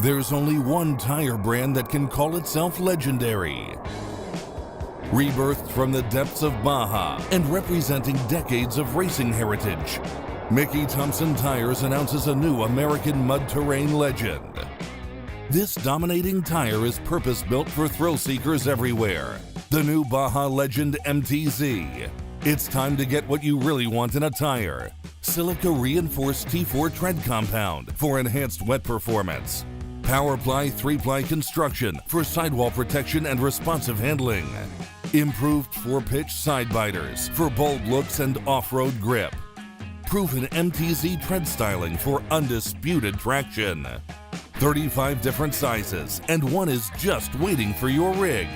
There's only one tire brand that can call itself legendary. Rebirthed from the depths of Baja and representing decades of racing heritage, Mickey Thompson Tires announces a new American mud terrain legend. This dominating tire is purpose-built for thrill seekers everywhere. The new Baja Legend MTZ. It's time to get what you really want in a tire. Silica reinforced T4 tread compound for enhanced wet performance. PowerPly 3-ply construction for sidewall protection and responsive handling. Improved 4-pitch side biters for bold looks and off-road grip. Proven MTZ tread styling for undisputed traction. 35 different sizes, and one is just waiting for your rig.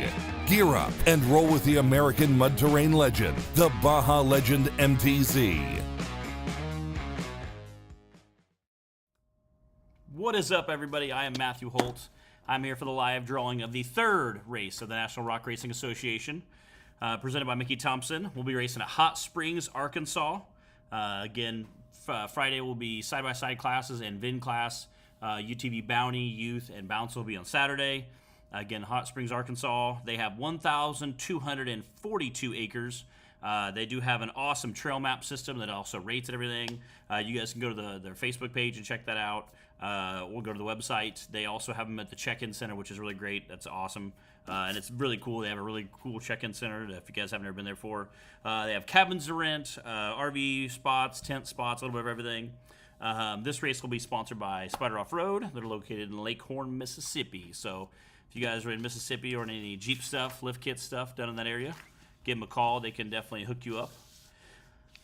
Gear up and roll with the American mud terrain legend, the Baja Legend MTZ. What is up, everybody? I am Matthew Holt. I'm here for the live drawing of the third race of the National Rock Racing Association, presented by Mickey Thompson. We'll be racing at Hot Springs, Arkansas. Again, Friday will be side-by-side classes and VIN class. UTV Bounty, Youth, and Bounce will be on Saturday. Again, Hot Springs, Arkansas. They have 1,242 acres. They do have an awesome trail map system that also rates and everything. You guys can go to their Facebook page and check that out. We'll go to the website. They also have them at the check-in center, which is really great. That's awesome. And it's really cool. They have a really cool check-in center if you guys haven't ever been there before. They have cabins to rent, RV spots, tent spots, a little bit of everything. This race will be sponsored by Spyder Offroad. They're located in Lake Horn, Mississippi. So if you guys are in Mississippi or in any Jeep stuff, lift kit stuff done in that area, give them a call. They can definitely hook you up.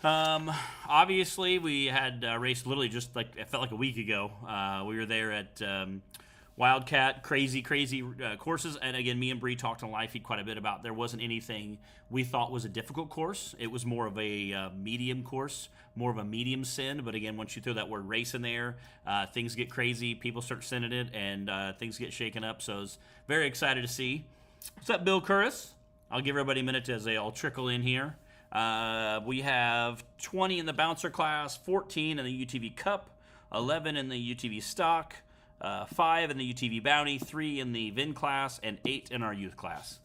Obviously, we had a race literally just like, it felt like a week ago. We were there at Wildcat, crazy courses. And again, me and Bree talked on live feed quite a bit about there wasn't anything we thought was a difficult course. It was more of a medium course, more of a medium sin. But again, once you throw that word race in there, things get crazy. People start sending it, and things get shaken up. So I was very excited to see. What's up, Bill Curtis? I'll give everybody a minute as they all trickle in here. We have 20 in the bouncer class, 14 in the UTV Cup, 11 in the UTV Stock, 5 in the UTV Bounty, 3 in the VIN class, and 8 in our youth class.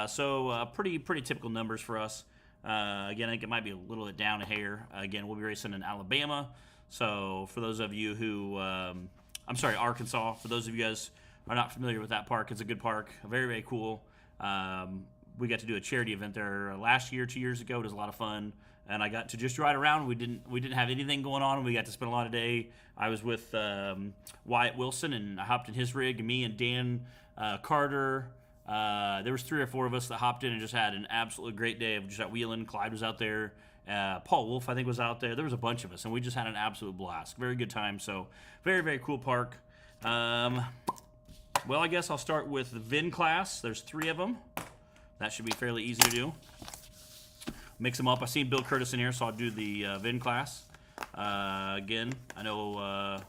So pretty typical numbers for us. Again, I think it might be a little bit down a hair. Again, we'll be racing in Alabama. So for those of you who, Arkansas. For those of you guys who are not familiar with that park, it's a good park, very cool. We got to do a charity event there last year, 2 years ago. It was a lot of fun, and I got to just ride around. We didn't have anything going on. We got to spend a lot of day. I was with Wyatt Wilson, and I hopped in his rig. And me and Dan Carter. There was 3 or 4 of us that hopped in and just had an absolutely great day of just out wheeling. Clyde was out there. Paul Wolf, I think, was out there. There was a bunch of us, and we just had an absolute blast. Very good time. So very cool park. Well, I guess I'll start with the VIN class. There's 3 of them. That should be fairly easy to do. Mix them up. I seen Bill Curtis in here, so I'll do the VIN class. Again, I know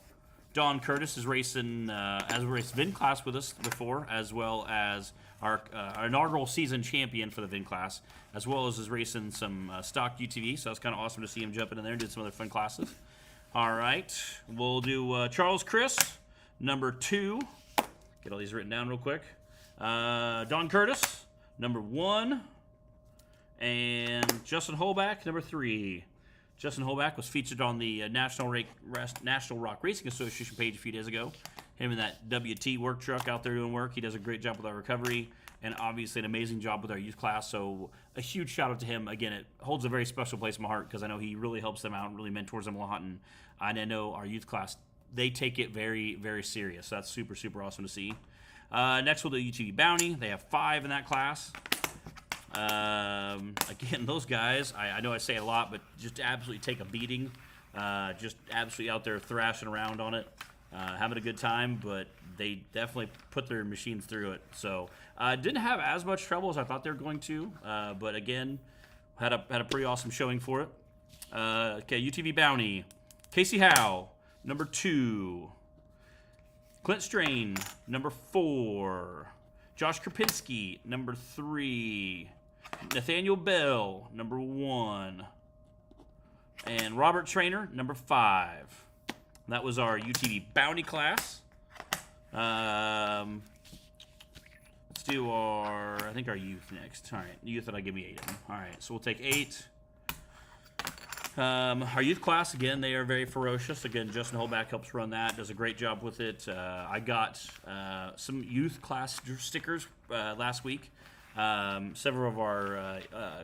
Don Curtis is racing, has raced VIN class with us before, as well as our inaugural season champion for the VIN class, as well as is racing some stock UTV. So it's kind of awesome to see him jumping in there and did some other fun classes. All right, we'll do Charles Chris, number 2. Get all these written down real quick. Don Curtis, number 1, and Justin Holback, number 3. Justin Holback was featured on the National Rock Racing Association page a few days ago. Him and that WT work truck out there doing work. He does a great job with our recovery, and obviously an amazing job with our youth class. So a huge shout out to him. Again, it holds a very special place in my heart because I know he really helps them out and really mentors them a lot. And I know our youth class, they take it very serious. So that's super awesome to see. Next we'll do UTV Bounty. They have 5 in that class. Again, those guys, I know I say it a lot, but just absolutely take a beating. Just absolutely out there thrashing around on it, having a good time, but they definitely put their machines through it. So didn't have as much trouble as I thought they were going to, but again, had a pretty awesome showing for it. Okay, UTV Bounty. Casey Howe, number 2. Clint Strain, number 4. Josh Krapinski, number 3. Nathaniel Bell, number 1. And Robert Trainer, number 5. That was our UTV Bounty class. Let's do I think our youth next. All right, youth that I give me 8 of them. All right, so we'll take 8. Our youth class, again, they are very ferocious. Again, Justin Holback helps run that, does a great job with it. I got some youth class stickers last week. Several of our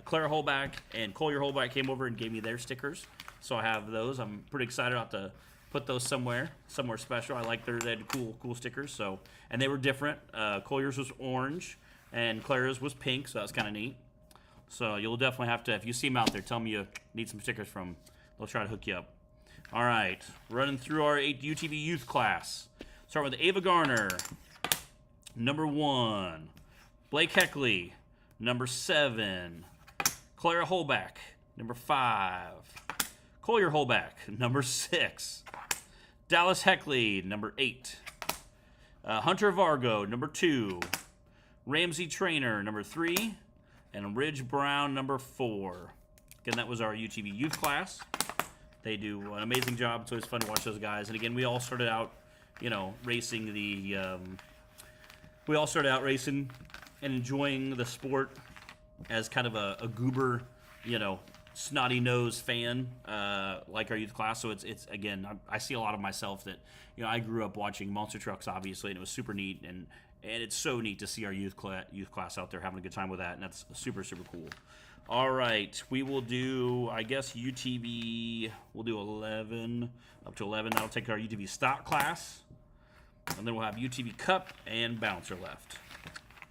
Clara Holback and Collier Holback came over and gave me their stickers. So I have those. I'm pretty excited about to put those somewhere special. I like they had cool stickers. So, and they were different. Collier's was orange and Clara's was pink, so that's kind of neat. So you'll definitely have to, if you see them out there, tell them you need some stickers from. They'll try to hook you up. All right, running through our UTV youth class. Start with Ava Garner, number 1. Blake Heckley, number 7. Clara Holback, number 5. Collier Holback, number 6. Dallas Heckley, number 8. Hunter Vargo, number 2. Ramsey Trainer, number 3. And Ridge Brown, number 4. Again, that was our UTV youth class. They do an amazing job. It's always fun to watch those guys. And again, we all started out, racing and enjoying the sport as kind of a goober, snotty nose fan, like our youth class. So it's again, I see a lot of myself that, I grew up watching monster trucks, obviously, and it was super neat. And it's so neat to see our youth class out there having a good time with that, and that's super, super cool. All right, we will do, I guess, UTV, we'll do 11, up to 11. That'll take our UTV stock class, and then we'll have UTV Cup and Bouncer left.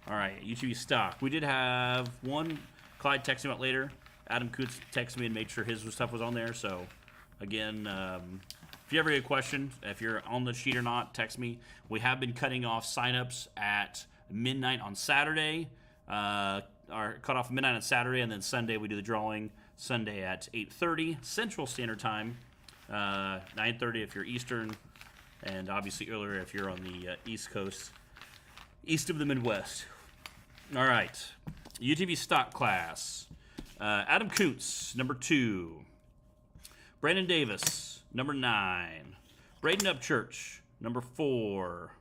All right, UTV stock. We did have one, Clyde texted me about later. Adam Coots texted me and made sure his stuff was on there, so, again, if you ever get a question, if you're on the sheet or not, text me. We have been cutting off signups at midnight on Saturday. Our cutoff midnight on Saturday, and then Sunday we do the drawing. Sunday at 8:30 Central Standard Time, 9:30 if you're Eastern, and obviously earlier if you're on the East Coast, east of the Midwest. All right, UTV stock class. Adam Koontz, number 2. Brandon Davis, number 9. Braden Upchurch, number 4.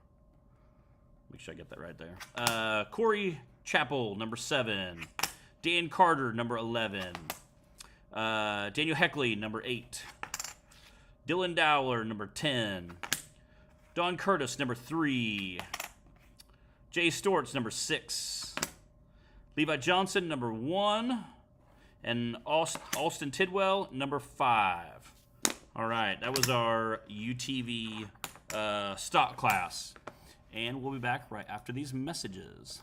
Make sure I get that right there. Corey Chappell, number 7. Dan Carter, number 11. Daniel Heckley, number 8. Dylan Dowler, number 10. Don Curtis, number 3. Jay Storts, number 6. Levi Johnson, number 1. And Alston Tidwell, number 5. All right, that was our UTV stock class. And we'll be back right after these messages.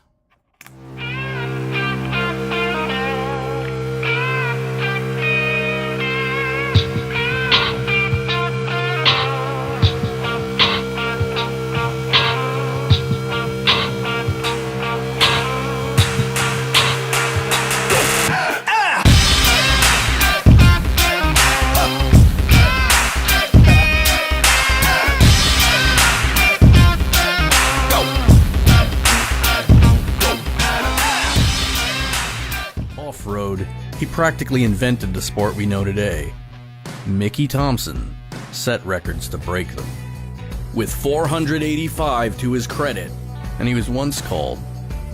Offroad, he practically invented the sport we know today. Mickey Thompson set records to break them. With 485 to his credit, and he was once called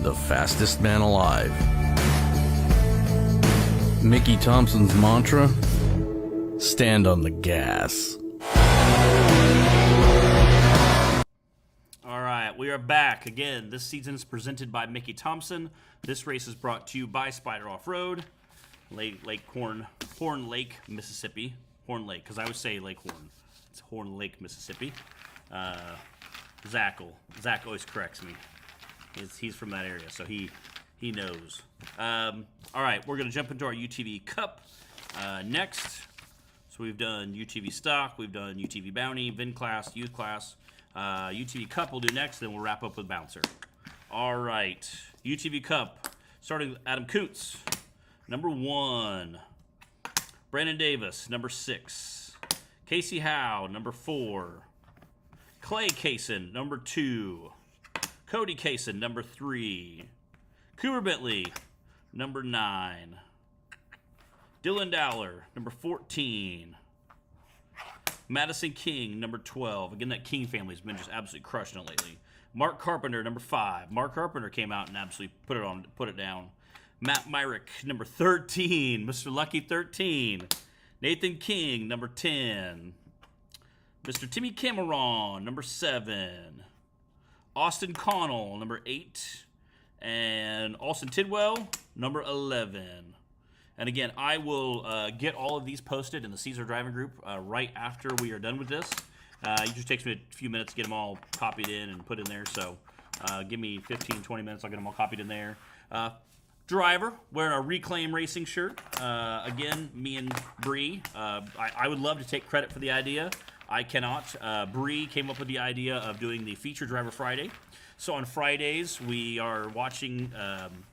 the fastest man alive. Mickey Thompson's mantra? Stand on the gas. All right, we are back. Again, this season is presented by Mickey Thompson. This race is brought to you by Spyder Offroad, Horn Lake, Mississippi. Horn Lake, because I would say Lake Horn. It's Horn Lake, Mississippi. Zach always corrects me. He's from that area, so he knows. All right, we're going to jump into our UTV Cup next. So we've done UTV Stock, we've done UTV Bounty, VIN Class, Youth Class. UTV Cup we'll do next, then we'll wrap up with Bouncer. All right, UTV Cup, starting with Adam Coots, number 1. Brandon Davis, number 6. Casey Howe, number 4. Clay Kaysen, number 2. Cody Kaysen, number 3. Cooper Bentley, number 9. Dylan Dowler, number 14. Madison King, number 12. Again, that King family's been just absolutely crushing it lately. Mark Carpenter, number 5. Mark Carpenter came out and absolutely put it down. Matt Myrick, number 13. Mr. Lucky 13. Nathan King, number 10. Mr. Timmy Cameron, number 7. Austin Connell, number 8. And Austin Tidwell, number 11. And again, I will get all of these posted in the Caesar Driving Group right after we are done with this. It just takes me a few minutes to get them all copied in and put in there. So give me 15, 20 minutes. I'll get them all copied in there. Driver wearing a Reclaim Racing shirt. Again, me and Bree. I would love to take credit for the idea. I cannot. Bree came up with the idea of doing the Feature Driver Friday. So on Fridays, we are watching,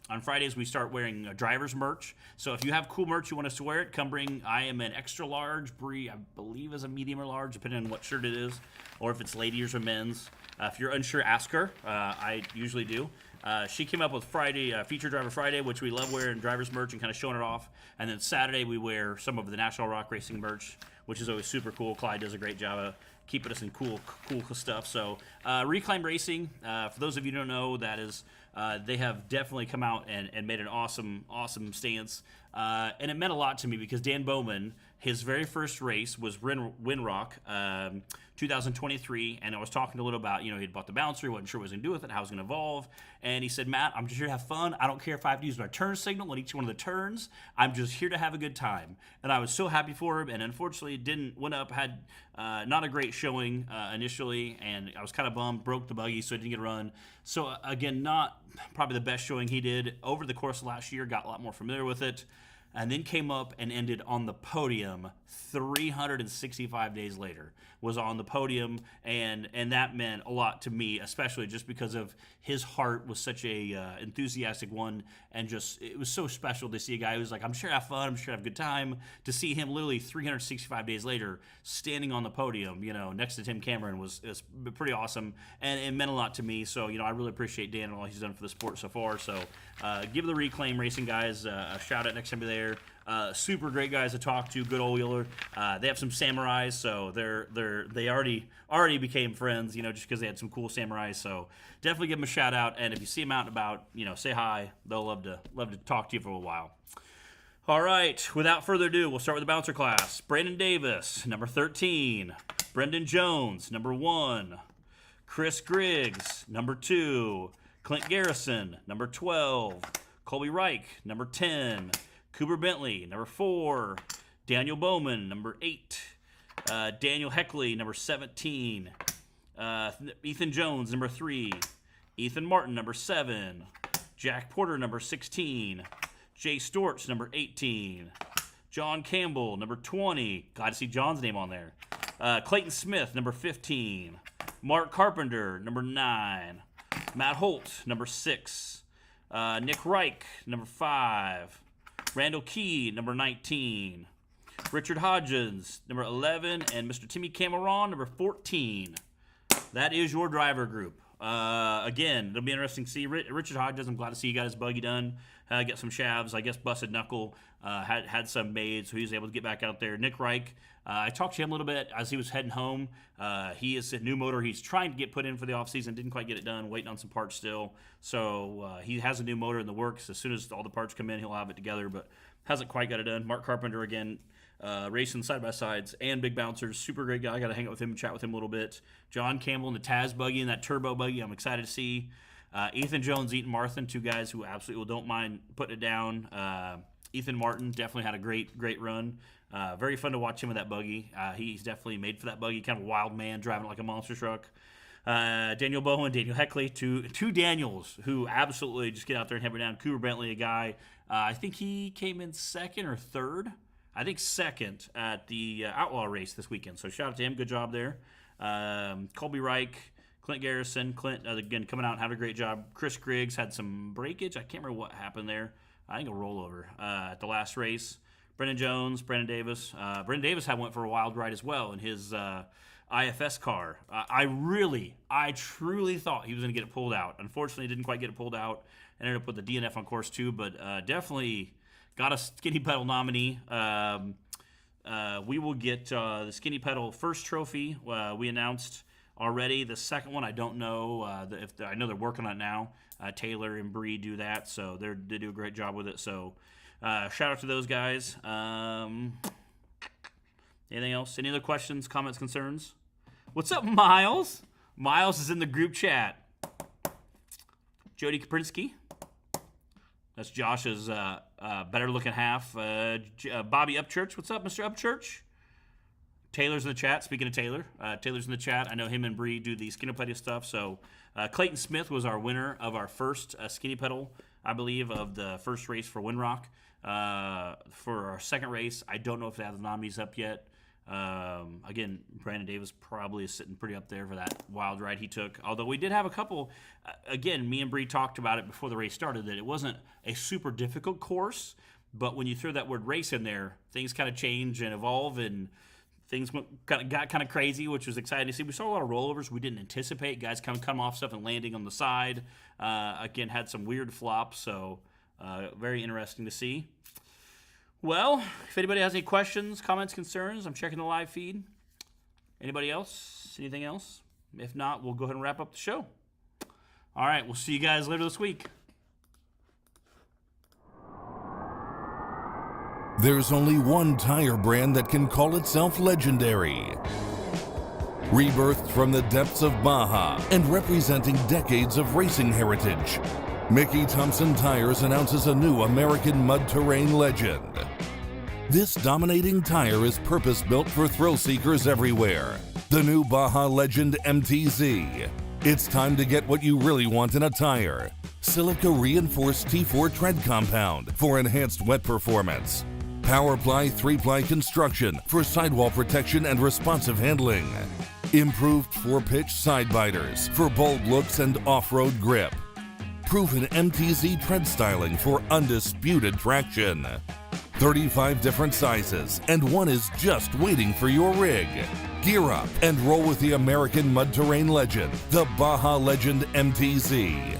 on Fridays we start wearing driver's merch. So if you have cool merch you want us to wear it, come bring. I am an extra large. Bree, I believe, is a medium or large, depending on what shirt it is, or if it's ladies or men's. If you're unsure, ask her. I usually do. She came up with Friday, Feature Driver Friday, which we love wearing driver's merch and kind of showing it off. And then Saturday we wear some of the National Rock Racing merch, which is always super cool. Clyde does a great job of keeping us in cool stuff. So Reclaim Racing, for those of you who don't know, that is, they have definitely come out and made an awesome stance. And it meant a lot to me because Dan Bowman, his very first race was Winrock, 2023, and I was talking a little about, he'd bought the bouncer, he wasn't sure what he was going to do with it, how it was going to evolve, and he said, Matt, I'm just here to have fun. I don't care if I have to use my turn signal on each one of the turns. I'm just here to have a good time. And I was so happy for him, and unfortunately had not a great showing initially, and I was kind of bummed, broke the buggy, so I didn't get a run. So again, not probably the best showing he did. Over the course of last year, got a lot more familiar with it, and then came up and ended on the podium 365 days later. Was on the podium, and that meant a lot to me, especially just because of his heart was such a enthusiastic one, and just it was so special to see a guy who's like, I'm sure I have fun, I'm sure I have a good time. To see him literally 365 days later standing on the podium, next to Tim Cameron was pretty awesome, and it meant a lot to me. So I really appreciate Dan and all he's done for the sport so far. So give the Reclaim Racing guys a shout out next time you're there. Super great guys to talk to. Good old wheeler. They have some samurais, so they already became friends. Just because they had some cool samurais. So definitely give them a shout out. And if you see them out and about, say hi. They'll love to talk to you for a while. All right. Without further ado, we'll start with the bouncer class. Brandon Davis, number 13. Brendan Jones, number 1. Chris Griggs, number 2. Clint Garrison, number 12. Colby Reich, number 10. Cooper Bentley, number 4. Daniel Bowman, number 8. Daniel Heckley, number 17. Ethan Jones, number 3. Ethan Martin, number 7. Jack Porter, number 16. Jay Storch, number 18. John Campbell, number 20. Glad to see John's name on there. Clayton Smith, number 15. Mark Carpenter, number 9. Matt Holt, number 6. Nick Reich, number 5. Randall Key, number 19. Richard Hodgins, number 11. And Mr. Timmy Cameron, number 14. That is your driver group. Again, it'll be interesting to see. Richard Hodgins, I'm glad to see you got his buggy done. Get some shavs. I guess busted knuckle. Had some made, so he was able to get back out there. Nick Reich, I talked to him a little bit as he was heading home. He is a new motor he's trying to get put in for the offseason. Didn't quite get it done. Waiting on some parts still. So he has a new motor in the works. As soon as all the parts come in, he'll have it together, but hasn't quite got it done. Mark Carpenter, again, racing side-by-sides and big bouncers. Super great guy. I got to hang out with him and chat with him a little bit. John Campbell in the Taz buggy and that turbo buggy I'm excited to see. Ethan Jones, Ethan Marthin, two guys who absolutely don't mind putting it down. Ethan Martin definitely had a great run. Very fun to watch him with that buggy. He's definitely made for that buggy. Kind of a wild man driving it like a monster truck. Daniel Bowen, Daniel Heckley, two Daniels who absolutely just get out there and hammer down. Cooper Bentley, a guy, I think he came in second or third. I think second at the Outlaw race this weekend. So shout out to him. Good job there. Colby Reich, Clint Garrison. Clint, again, coming out and having a great job. Chris Griggs had some breakage. I can't remember what happened there. I think a rollover at the last race. Brendan Jones, Brandon Davis. Brendan Davis went for a wild ride as well in his IFS car. I truly thought he was going to get it pulled out. Unfortunately, didn't quite get it pulled out. Ended up with the DNF on course 2, but definitely got a Skinny Pedal nominee. We will get the Skinny Pedal first trophy. We announced already. The second one, I don't know I know they're working on it now. Taylor and Bree do that, so they do a great job with it. So shout out to those guys. Anything else? Any other questions, comments, concerns? What's up, Miles? Miles is in the group chat. Jody Kaprinsky. That's Josh's better-looking half. Bobby Upchurch. What's up, Mr. Upchurch? Taylor's in the chat. Speaking of Taylor, Taylor's in the chat. I know him and Bree do the skinny pedal stuff. So Clayton Smith was our winner of our first skinny pedal, I believe, of the first race for Windrock. For our second race, I don't know if they have the nominees up yet. Again, Brandon Davis probably is sitting pretty up there for that wild ride he took. Although we did have a couple, again, me and Bree talked about it before the race started, that it wasn't a super difficult course, but when you throw that word race in there, things kind of change and evolve, and things got kind of crazy, which was exciting to see. We saw a lot of rollovers we didn't anticipate. Guys come off stuff and landing on the side. Again, had some weird flops, so very interesting to see. Well, if anybody has any questions, comments, concerns, I'm checking the live feed. Anybody else? Anything else? If not, we'll go ahead and wrap up the show. All right, we'll see you guys later this week. There's only one tire brand that can call itself legendary. Rebirthed from the depths of Baja and representing decades of racing heritage, Mickey Thompson Tires announces a new American mud terrain legend. This dominating tire is purpose-built for thrill seekers everywhere. The new Baja Legend MTZ. It's time to get what you really want in a tire. Silica reinforced T4 tread compound for enhanced wet performance. PowerPly 3-ply construction for sidewall protection and responsive handling. Improved 4-pitch side biters for bold looks and off-road grip. Proven MTZ tread styling for undisputed traction. 35 different sizes, and one is just waiting for your rig. Gear up and roll with the American mud terrain legend, the Baja Legend MTZ.